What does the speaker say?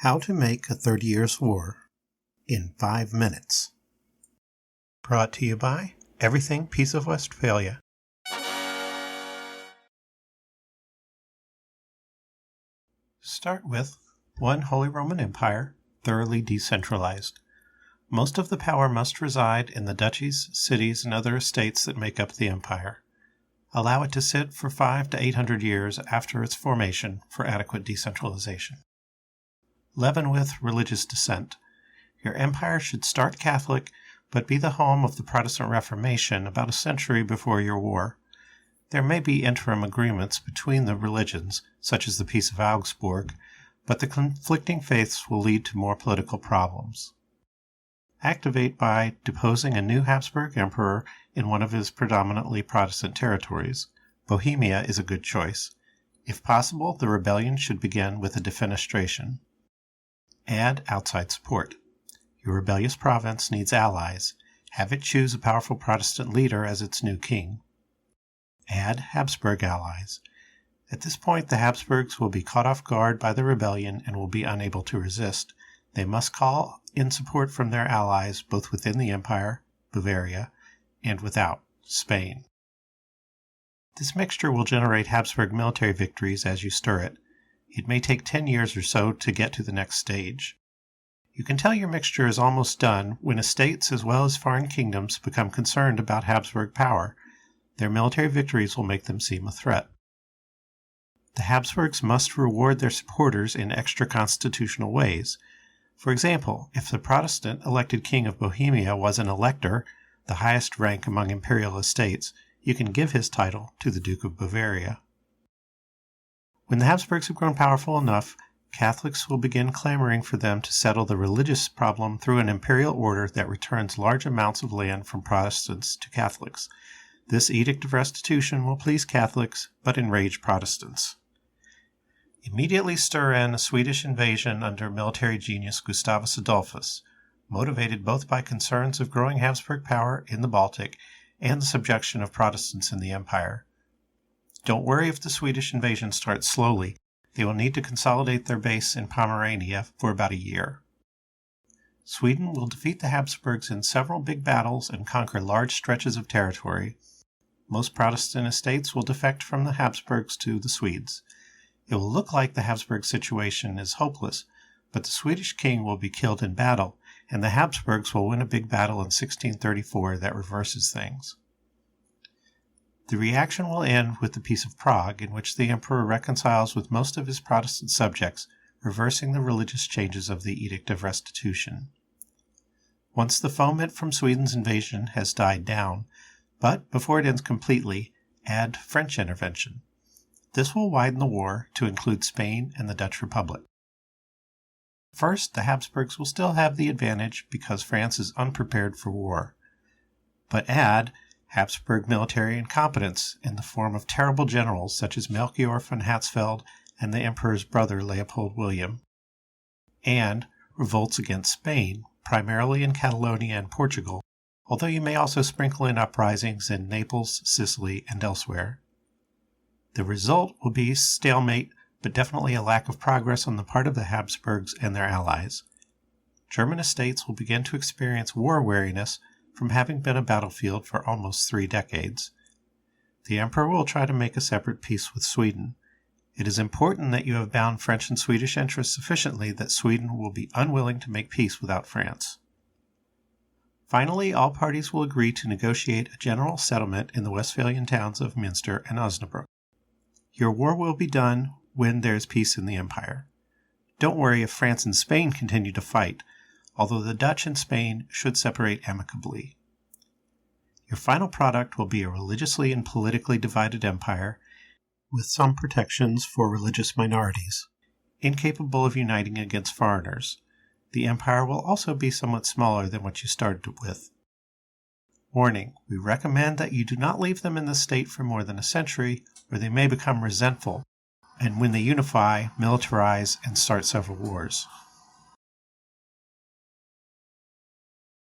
How to Make a 30 Years' War in 5 Minutes. Brought to you by Everything Peace of Westphalia. Start with one Holy Roman Empire, thoroughly decentralized. Most of the power must reside in the duchies, cities, and other estates that make up the empire. Allow it to sit for 500 to 800 years after its formation for adequate decentralization. Leaven with religious dissent. Your empire should start Catholic, but be the home of the Protestant Reformation about a century before your war. There may be interim agreements between the religions, such as the Peace of Augsburg, but the conflicting faiths will lead to more political problems. Activate by deposing a new Habsburg emperor in one of his predominantly Protestant territories. Bohemia is a good choice. If possible, the rebellion should begin with a defenestration. Add outside support. Your rebellious province needs allies. Have it choose a powerful Protestant leader as its new king. Add Habsburg allies. At this point, the Habsburgs will be caught off guard by the rebellion and will be unable to resist. They must call in support from their allies both within the empire, Bavaria, and without, Spain. This mixture will generate Habsburg military victories as you stir it. It may take 10 years or so to get to the next stage. You can tell your mixture is almost done when estates as well as foreign kingdoms become concerned about Habsburg power. Their military victories will make them seem a threat. The Habsburgs must reward their supporters in extra-constitutional ways. For example, if the Protestant elected king of Bohemia was an elector, the highest rank among imperial estates, you can give his title to the Duke of Bavaria. When the Habsburgs have grown powerful enough, Catholics will begin clamoring for them to settle the religious problem through an imperial order that returns large amounts of land from Protestants to Catholics. This edict of restitution will please Catholics, but enrage Protestants. Immediately stir in a Swedish invasion under military genius Gustavus Adolphus, motivated both by concerns of growing Habsburg power in the Baltic and the subjection of Protestants in the empire. Don't worry if the Swedish invasion starts slowly. They will need to consolidate their base in Pomerania for about a year. Sweden will defeat the Habsburgs in several big battles and conquer large stretches of territory. Most Protestant estates will defect from the Habsburgs to the Swedes. It will look like the Habsburg situation is hopeless, but the Swedish king will be killed in battle, and the Habsburgs will win a big battle in 1634 that reverses things. The reaction will end with the Peace of Prague, in which the emperor reconciles with most of his Protestant subjects, reversing the religious changes of the Edict of Restitution. Once the foment from Sweden's invasion has died down, but before it ends completely, add French intervention. This will widen the war to include Spain and the Dutch Republic. First, the Habsburgs will still have the advantage because France is unprepared for war. But add Habsburg military incompetence in the form of terrible generals such as Melchior von Hatzfeld and the emperor's brother Leopold William, and revolts against Spain, primarily in Catalonia and Portugal, although you may also sprinkle in uprisings in Naples, Sicily, and elsewhere. The result will be stalemate, but definitely a lack of progress on the part of the Habsburgs and their allies. German estates will begin to experience war weariness from having been a battlefield for almost 3 decades. The emperor will try to make a separate peace with Sweden. It is important that you have bound French and Swedish interests sufficiently that Sweden will be unwilling to make peace without France. Finally, all parties will agree to negotiate a general settlement in the Westphalian towns of Münster and Osnabrück. Your war will be done when there is peace in the empire. Don't worry if France and Spain continue to fight, although the Dutch and Spain should separate amicably. Your final product will be a religiously and politically divided empire, with some protections for religious minorities, incapable of uniting against foreigners. The empire will also be somewhat smaller than what you started with. Warning: we recommend that you do not leave them in this state for more than a century, or they may become resentful, and when they unify, militarize, and start several wars.